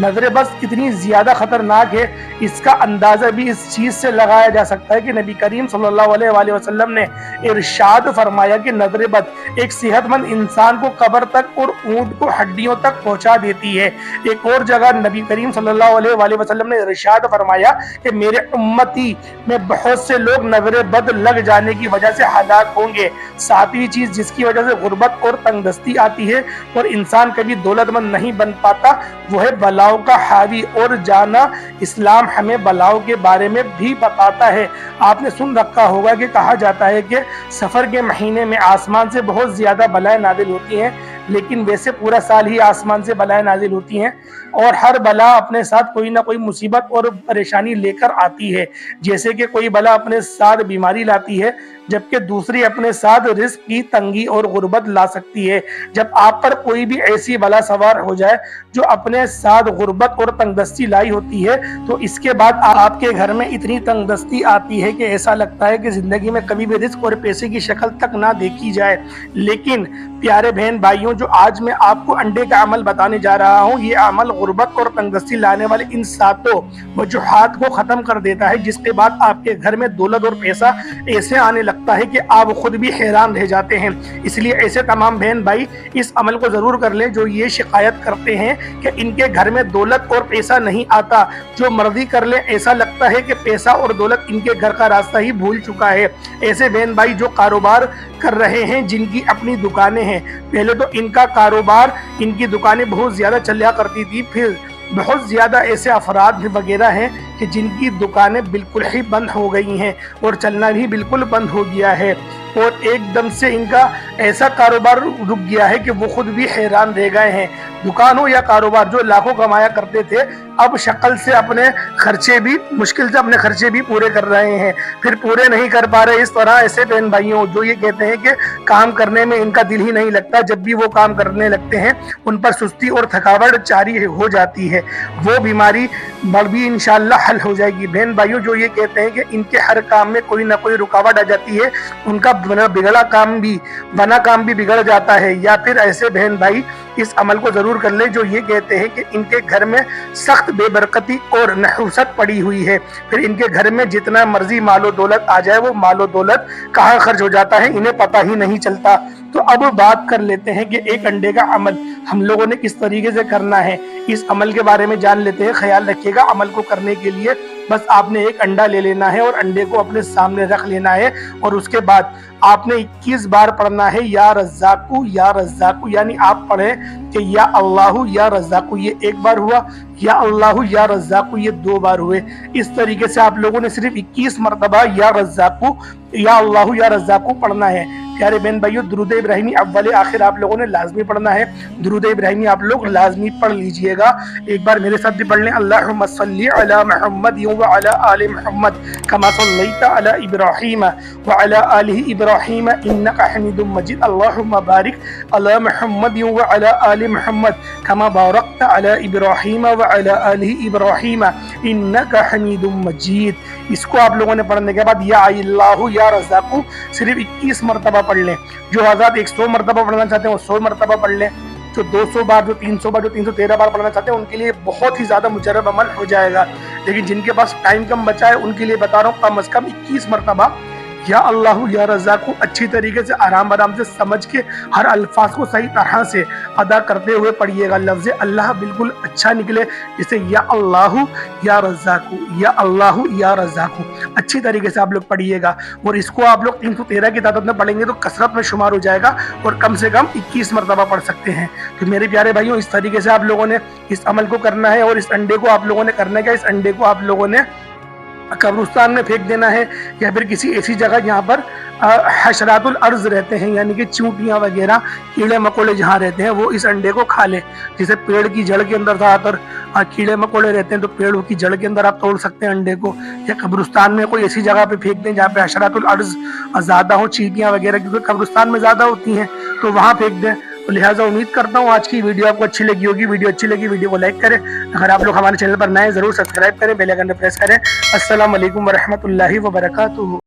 نظر بد کتنی زیادہ خطرناک ہے اس کا اندازہ بھی اس چیز سے لگایا جا سکتا ہے کہ نبی کریم صلی اللہ علیہ وآلہ وسلم نے ارشاد فرمایا کہ نظر بد ایک صحت مند انسان کو قبر تک اور اونٹ کو ہڈیوں تک پہنچا دیتی ہے۔ ایک اور جگہ نبی کریم صلی اللہ علیہ وآلہ وسلم نے ارشاد فرمایا کہ میرے امتی میں بہت سے لوگ نظر بد لگ جانے کی وجہ سے ہلاک ہوں گے۔ ساتویں چیز جس کی وجہ سے غربت اور تنگ دستی آتی ہے اور انسان کبھی دولت مند نہیں بن پاتا وہ ہے بلاؤں کا حاوی اور جانا۔ اسلام ہمیں بلاؤں کے بارے میں بھی بتاتا ہے۔ آپ نے سن رکھا ہوگا کہ کہا جاتا ہے کہ سفر کے مہینے میں آسمان سے بہت زیادہ بلائیں نازل ہوتی ہیں، لیکن ویسے پورا سال ہی آسمان سے بلائیں نازل ہوتی ہیں اور ہر بلا اپنے ساتھ کوئی نہ کوئی مصیبت اور پریشانی لے کر آتی ہے۔ جیسے کہ کوئی بلا اپنے ساتھ بیماری لاتی ہے جبکہ دوسری اپنے ساتھ رزق کی تنگی اور غربت لا سکتی ہے۔ جب آپ پر کوئی بھی ایسی بلا سوار ہو جائے جو اپنے ساتھ غربت اور تنگ دستی لائی ہوتی ہے تو اس کے بعد آپ کے گھر میں اتنی تنگ دستی آتی ہے کہ ایسا لگتا ہے کہ زندگی میں کبھی بھی رزق اور پیسے کی شکل تک نہ دیکھی جائے۔ لیکن پیارے بہن بھائیوں، جو آج میں آپ کو انڈے کا عمل بتانے جا رہا ہوں، یہ عمل غربت اور تنگ دستی لانے والے ان ساتوں وجوہات کو ختم کر دیتا ہے، جس کے بعد آپ کے گھر میں دولت اور پیسہ ایسے آنے لگتا ہے کہ آپ خود بھی حیران رہ جاتے ہیں۔ اس لیے ایسے تمام بہن بھائی اس عمل کو ضرور کر لیں جو یہ شکایت کرتے ہیں کہ ان کے گھر میں دولت اور پیسہ نہیں آتا۔ جو مرضی کر لیں، ایسا لگتا ہے کہ پیسہ اور دولت ان کے گھر کا راستہ ہی بھول چکا ہے۔ ایسے بہن بھائی جو کاروبار کر رہے ہیں، جن کی اپنی دکانیں ہیں، پہلے تو ان کا کاروبار، ان کی دکانیں بہت زیادہ چلیا کرتی تھی، پھر بہت زیادہ ایسے افراد وغیرہ ہیں کہ جن کی دکانیں بالکل ہی بند ہو گئی ہیں اور چلنا بھی بالکل بند ہو گیا ہے، اور ایک دم سے ان کا ایسا کاروبار رک گیا ہے کہ وہ خود بھی حیران رہ گئے ہیں۔ دکان ہو یا کاروبار، جو لاکھوں کمایا کرتے تھے، اب شکل سے اپنے خرچے بھی مشکل سے اپنے خرچے بھی پورے کر رہے ہیں، پھر پورے نہیں کر پا رہے۔ اس طرح ایسے بہن بھائیوں جو یہ کہتے ہیں کہ کام کرنے میں ان کا دل ہی نہیں لگتا، جب بھی وہ کام کرنے لگتے ہیں ان پر سستی اور تھکاوٹ جاری ہو جاتی ہے، وہ بیماری بھی انشاءاللہ حل ہو جائے گی۔ بہن بھائیوں جو یہ کہتے ہیں کہ ان کے ہر کام میں کوئی نہ کوئی رکاوٹ آ جاتی ہے، ان کا بنا کام بھی بگڑ جاتا ہے، یا پھر ایسے بہن بھائی اس عمل کو ضرور کر لیں جو یہ کہتے ہیں کہ ان کے گھر میں سخت بے برکتی اور نحوست پڑی ہوئی ہے، پھر ان کے گھر میں جتنا مرضی مال و دولت آ جائے وہ مال و دولت کہاں خرچ ہو جاتا ہے انہیں پتہ ہی نہیں چلتا۔ تو اب بات کر لیتے ہیں کہ ایک انڈے کا عمل ہم لوگوں نے کس طریقے سے کرنا ہے، اس عمل کے بارے میں جان لیتے ہیں۔ خیال رکھیے گا، عمل کو کرنے کے لیے بس آپ نے ایک انڈا لے لینا ہے اور انڈے کو اپنے سامنے رکھ لینا ہے، اور اس کے بعد آپ نے 21 بار پڑھنا ہے یا رزاقو یا رزاقو، یعنی آپ پڑھیں کہ یا اللہ یا رزاقو، یہ ایک بار ہوا، یا اللہ یا رزاقو یہ 2 بار ہوئے۔ اس طریقے سے آپ لوگوں نے صرف 21 مرتبہ یا رزاقو یا اللہ یا رزاقو پڑھنا ہے۔ پیارے بہن بھائیو، درود ابراہیمی اول آخر آپ لوگوں نے لازمی پڑھنا ہے۔ درود ابراہیمی آپ لوگ لازمی پڑھ لیجئے گا۔ ایک بار میرے ساتھ بھی پڑھ لیں، اللہم صلی علی محمد وعلی آل محمد کما صلیت علی ابراہیم وعلی آل ابراہیم انک حمید مجید، اللہم بارک علی محمد وعلی آل محمد کما بارکت علی ابراہیم وعلی آل ابراہیم انک حمید مجید۔ اس کو آپ لوگوں نے پڑھنے کے بعد یا اللہ یا رزاقو صرف 21 مرتبہ پڑھ لیں۔ جو حضرات 100 مرتبہ پڑھنا چاہتے ہیں وہ 100 مرتبہ پڑھ لیں، جو 200 بار، جو 300 بار، جو 313 بار پڑھنا چاہتے ہیں ان کے لیے بہت ہی زیادہ مجرب عمل ہو جائے گا، لیکن جن کے پاس ٹائم کم بچا ہے ان کے لیے بتا رہا ہوں کم از کم 21 مرتبہ یا اللہ یا رزاقو اچھی طریقے سے آرام سے سمجھ کے ہر الفاظ کو صحیح طرح سے ادا کرتے ہوئے پڑھیے گا۔ لفظ اللہ بالکل اچھا نکلے، جیسے یا اللہ یا رزاقو، یا اللہ یا رزاقو، اچھی طریقے سے آپ لوگ پڑھیے گا، اور اس کو آپ لوگ 313 کی تعداد میں پڑھیں گے تو کثرت میں شمار ہو جائے گا، اور کم سے کم 21 مرتبہ پڑھ سکتے ہیں۔ تو میرے پیارے بھائیوں، اس طریقے سے آپ لوگوں نے اس عمل کو کرنا ہے، اور اس انڈے کو آپ لوگوں نے کرنا ہے کیا، اس انڈے کو آپ لوگوں نے قبرستان میں پھینک دینا ہے، یا پھر کسی ایسی جگہ جہاں پر حشرات الارض رہتے ہیں، یعنی کہ چونٹیاں وغیرہ، کیڑے مکوڑے جہاں رہتے ہیں وہ اس انڈے کو کھا لیں۔ جیسے پیڑ کی جڑ کے اندر زیادہ تر کیڑے مکوڑے رہتے ہیں تو پیڑوں کی جڑ کے اندر آپ توڑ سکتے ہیں انڈے کو، یا قبرستان میں کوئی ایسی جگہ پہ پھینک دیں جہاں پہ حشرات الارض زیادہ ہوں، چیٹیاں وغیرہ، کیونکہ قبرستان میں زیادہ ہوتی ہیں تو وہاں پھینک دیں۔ تو لہٰذا امید کرتا ہوں آج کی ویڈیو آپ کو اچھی لگی ہوگی۔ ویڈیو اچھی لگی ویڈیو کو لائک کریں، اگر آپ لوگ ہمارے چینل پر نئے ضرور سبسکرائب کریں، بیل آئیکن پہ پریس کریں۔ السلام علیکم ورحمۃ اللہ وبرکاتہ۔